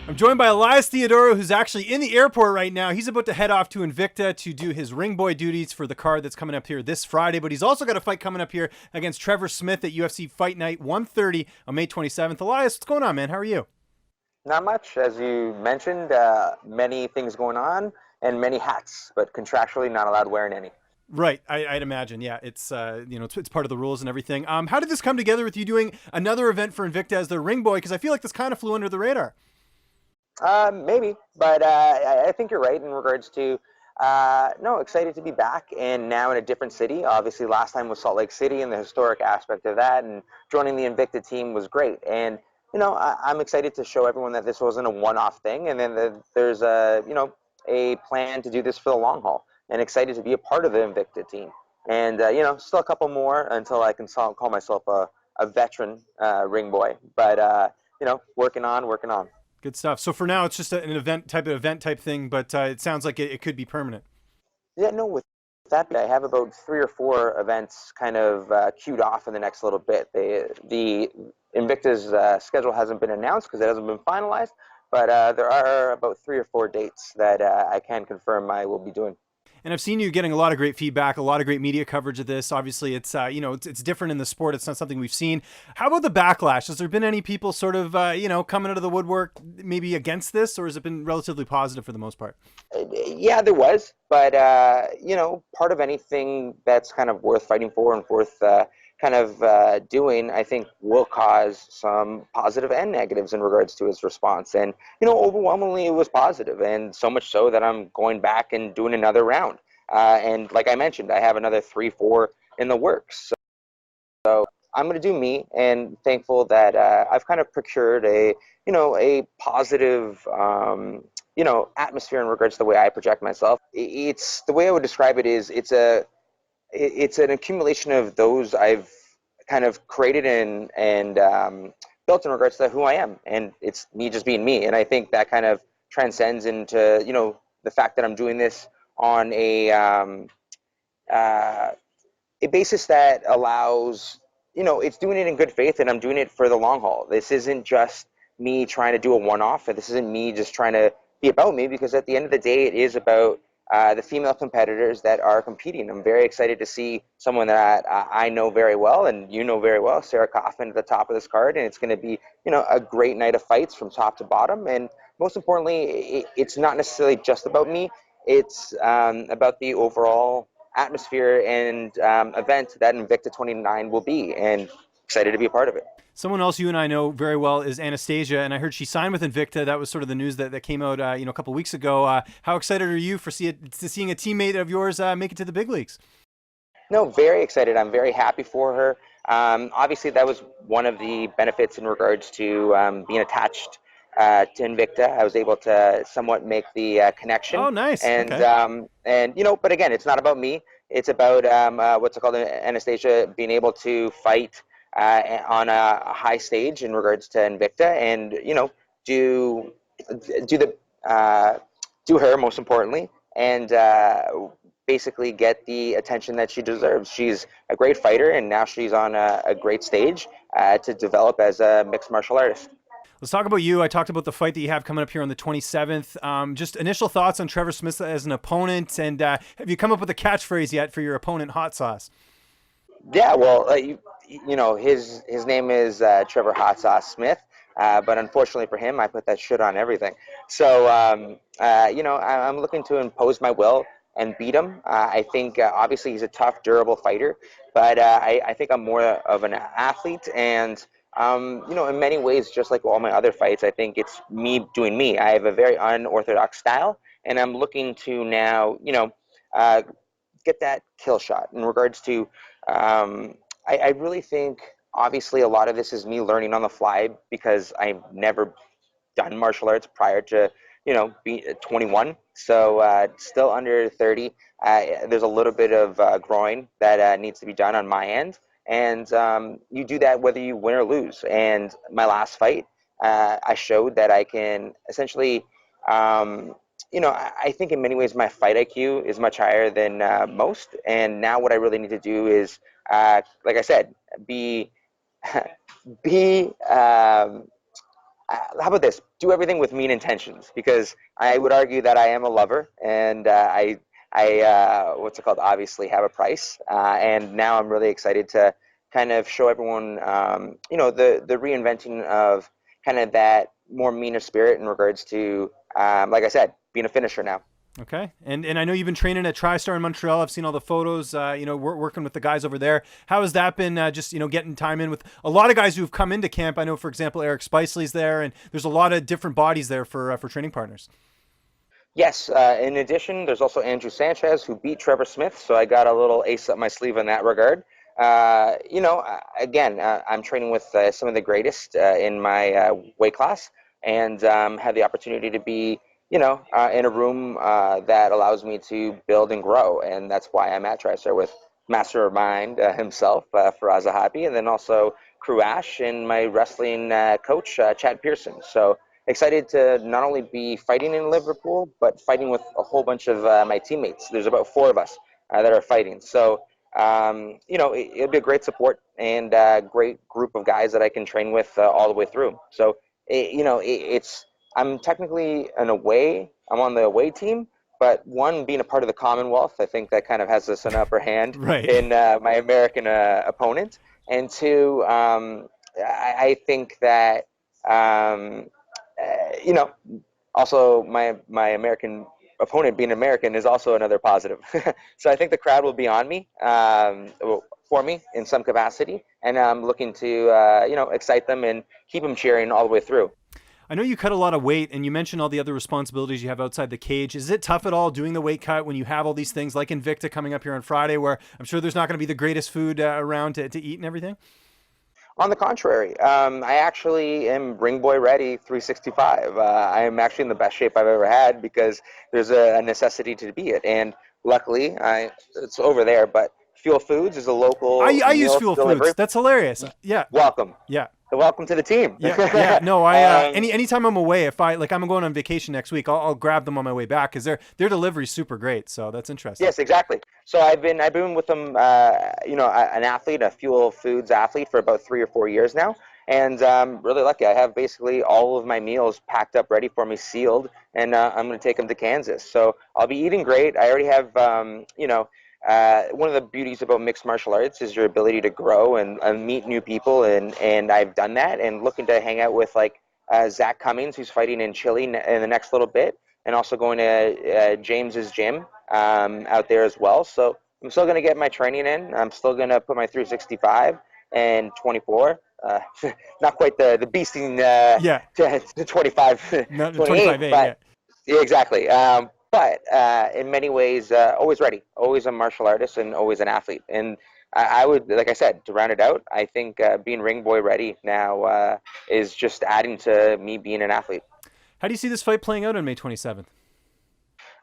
I'm joined by Elias Theodorou, who's actually in the airport right now. He's about to head off to Invicta to do his ring boy duties for the card that's coming up here this Friday. But he's also got a fight coming up here against Trevor Smith at UFC Fight Night 130 on May 27th. Elias, what's going on, man? How are you? Not much, as you mentioned. Many things going on and many hats, but contractually not allowed wearing any. Right, I'd imagine. Yeah, it's it's part of the rules and everything. How did this come together with you doing another event for Invicta as the ring boy? Because I feel like this kind of flew under the radar. Maybe, but I think you're right in regards to. No, excited to be back and now in a different city. Obviously, last time was Salt Lake City and the historic aspect of that, and joining the Invicta team was great. And I'm excited to show everyone that this wasn't a one-off thing, and then there's a plan to do this for the long haul. And excited to be a part of the Invicta team. And still a couple more until I can call myself a veteran ring boy. But working on. Good stuff. So for now, it's just an event type thing, but it sounds like it could be permanent. Yeah, no, with that, I have about 3 or 4 events kind of queued off in the next little bit. The Invicta's schedule hasn't been announced because it hasn't been finalized, but there are about 3 or 4 dates that I can confirm I will be doing. And I've seen you getting a lot of great feedback, a lot of great media coverage of this. Obviously, it's it's different in the sport. It's not something we've seen. How about the backlash? Has there been any people sort of coming out of the woodwork maybe against this, or has it been relatively positive for the most part? Yeah, there was, but part of anything that's kind of worth fighting for and worth doing, I think, will cause some positive and negatives in regards to his response. And overwhelmingly, it was positive, and so much so that I'm going back and doing another round. And like I mentioned, I have another 3, 4 in the works. So I'm going to do me, and thankful that I've kind of procured a positive atmosphere in regards to the way I project myself. It's the way I would describe it is it's an accumulation of those I've kind of created and built in regards to who I am, and it's me just being me. And I think that kind of transcends into the fact that I'm doing this on a basis that allows it's doing it in good faith, and I'm doing it for the long haul. This isn't just me trying to do a one-off, and this isn't me just trying to be about me, because at the end of the day, it is about the female competitors that are competing. I'm very excited to see someone that I know very well, and very well, Sarah Kaufman, at the top of this card, and it's going to be a great night of fights from top to bottom. And most importantly, it's not necessarily just about me. It's about the overall atmosphere and event that Invicta 29 will be, and excited to be a part of it. Someone else you and I know very well is Anastasia, and I heard she signed with Invicta. That was sort of the news that came out a couple weeks ago. How excited are you for seeing a teammate of yours make it to the big leagues? No, very excited. I'm very happy for her. Obviously, that was one of the benefits in regards to being attached to Invicta. I was able to somewhat make the connection. Oh, nice. And okay. But again, it's not about me. It's about what's it called, Anastasia being able to fight on a high stage in regards to Invicta, and do her, most importantly, and basically get the attention that she deserves. She's a great fighter, and now she's on a great stage to develop as a mixed martial artist. Let's talk about you. I talked about the fight that you have coming up here on the 27th. Just initial thoughts on Trevor Smith as an opponent, and have you come up with a catchphrase yet for your opponent, Hot Sauce? Yeah, well, his name is Trevor Hot Sauce Smith, but unfortunately for him, I put that shit on everything. So, I'm looking to impose my will and beat him. I think obviously he's a tough, durable fighter, but I think I'm more of an athlete, and in many ways, just like all my other fights, I think it's me doing me. I have a very unorthodox style, and I'm looking to now, get that kill shot. In regards to, I really think, obviously, a lot of this is me learning on the fly, because I've never done martial arts prior to, being 21. So still under 30. There's a little bit of growing that needs to be done on my end. And you do that whether you win or lose. And my last fight, I showed that I can essentially, I think in many ways my fight IQ is much higher than most. And now what I really need to do is, like I said, be how about this? Do everything with mean intentions, because I would argue that I am a lover, and what's it called? Obviously, have a price, and now I'm really excited to kind of show everyone, the reinventing of kind of that more meaner spirit in regards to, like I said, being a finisher now. Okay. And I know you've been training at TriStar in Montreal. I've seen all the photos, we're working with the guys over there. How has that been, getting time in with a lot of guys who've come into camp? I know, for example, Eric Spicely's there, and there's a lot of different bodies there for training partners. Yes. In addition, there's also Andrew Sanchez, who beat Trevor Smith. So I got a little ace up my sleeve in that regard. Again, I'm training with some of the greatest in my weight class, and had the opportunity to be, in a room that allows me to build and grow. And that's why I'm at TriStar with Mastermind himself, Faraz Zahabi, and then also Crew Ash and my wrestling coach, Chad Pearson. So excited to not only be fighting in Liverpool, but fighting with a whole bunch of my teammates. There's about 4 of us that are fighting. So, it'll be a great support and great group of guys that I can train with all the way through. So, I'm technically I'm on the away team, but one, being a part of the Commonwealth, I think that kind of has us an upper hand Right. in my American opponent. And two, I think that, also my American opponent being American is also another positive. So I think the crowd will be on me, for me in some capacity, and I'm looking to, excite them and keep them cheering all the way through. I know you cut a lot of weight, and you mentioned all the other responsibilities you have outside the cage. Is it tough at all doing the weight cut when you have all these things like Invicta coming up here on Friday, where I'm sure there's not going to be the greatest food around to eat and everything? On the contrary, I actually am ring boy ready 365. I am actually in the best shape I've ever had, because there's a necessity to be it. And luckily, it's over there, but Fuel Foods is a local I use meal Fuel delivery. Foods. That's hilarious. Yeah. Welcome. Yeah. Welcome to the team. Yeah. No, anytime I'm away, if I'm going on vacation next week, I'll grab them on my way back, because their delivery's super great. So that's interesting. Yes, exactly. So I've been with them, an athlete, a Fuel Foods athlete, for about 3 or 4 years now, and really lucky. I have basically all of my meals packed up, ready for me, sealed, and I'm going to take them to Kansas. So I'll be eating great. I already have, one of the beauties about mixed martial arts is your ability to grow and meet new people, and I've done that, and looking to hang out with Zach Cummings, who's fighting in Chile in the next little bit, and also going to James's gym out there as well. So I'm still going to get my training in. I'm still going to put my 365 and 24. Not quite the beasting to 25, No, 28, 25-8, but yeah, exactly. But in many ways, always ready, always a martial artist, and always an athlete. And I would, like I said, to round it out, I think being ring boy ready now is just adding to me being an athlete. How do you see this fight playing out on May 27th?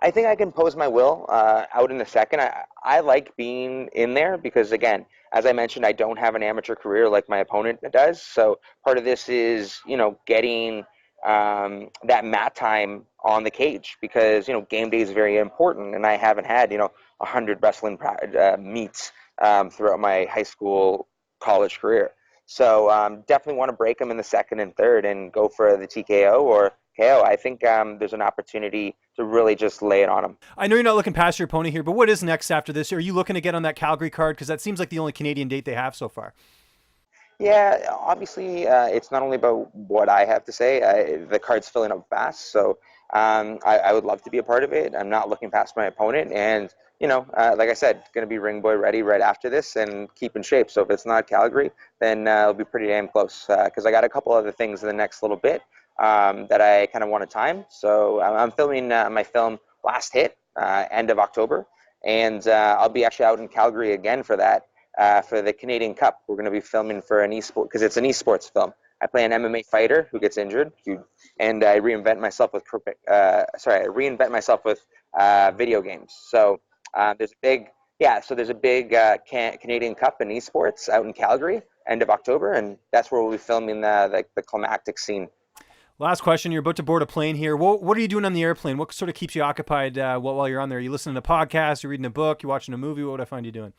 I think I can pose my will out in a second. I like being in there because, again, as I mentioned, I don't have an amateur career like my opponent does. So part of this is, getting that mat time on the cage, because, game day is very important. And I haven't had, 100 wrestling meets throughout my high school, college career. So definitely want to break them in the second and third and go for the TKO or KO. I think there's an opportunity to really just lay it on them. I know you're not looking past your opponent here, but what is next after this? Are you looking to get on that Calgary card? Because that seems like the only Canadian date they have so far. Yeah, obviously, it's not only about what I have to say. The card's filling up fast, so I would love to be a part of it. I'm not looking past my opponent, and like I said, going to be ring boy ready right after this and keep in shape. So if it's not Calgary, then it'll be pretty damn close, because I got a couple other things in the next little bit that I kind of want to time. So I'm filming my film Last Hit end of October, and I'll be actually out in Calgary again for that. For the Canadian Cup, we're going to be filming for an esport, because it's an esports film. I play an MMA fighter who gets injured, and I reinvent myself with video games. So there's a big Canadian Cup in esports out in Calgary end of October, and that's where we'll be filming the climactic scene. Last question. You're about to board a plane here. What are you doing on the airplane? What sort of keeps you occupied while you're on there? Are you listening to podcasts? Are you reading a book? You watching a movie? What would I find you doing?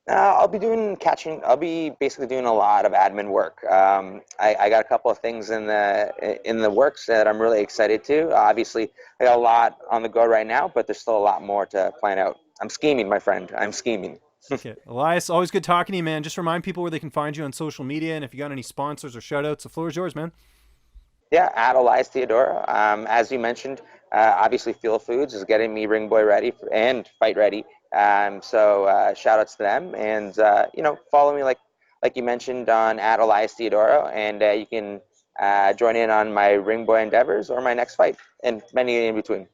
I'll be doing catching. I'll be basically doing a lot of admin work. I got a couple of things in the works that I'm really excited to. Obviously, I got a lot on the go right now, but there's still a lot more to plan out. I'm scheming, my friend. I'm scheming. Okay. Elias, always good talking to you, man. Just remind people where they can find you on social media, and if you got any sponsors or shout outs, the floor is yours, man. Yeah, at Elias Theodorou. As you mentioned, obviously Feel Foods is getting me ring boy ready and fight ready. So shout outs to them, and follow me like you mentioned on at Elias Theodorou, and you can join in on my ring boy endeavors or my next fight, and many in between.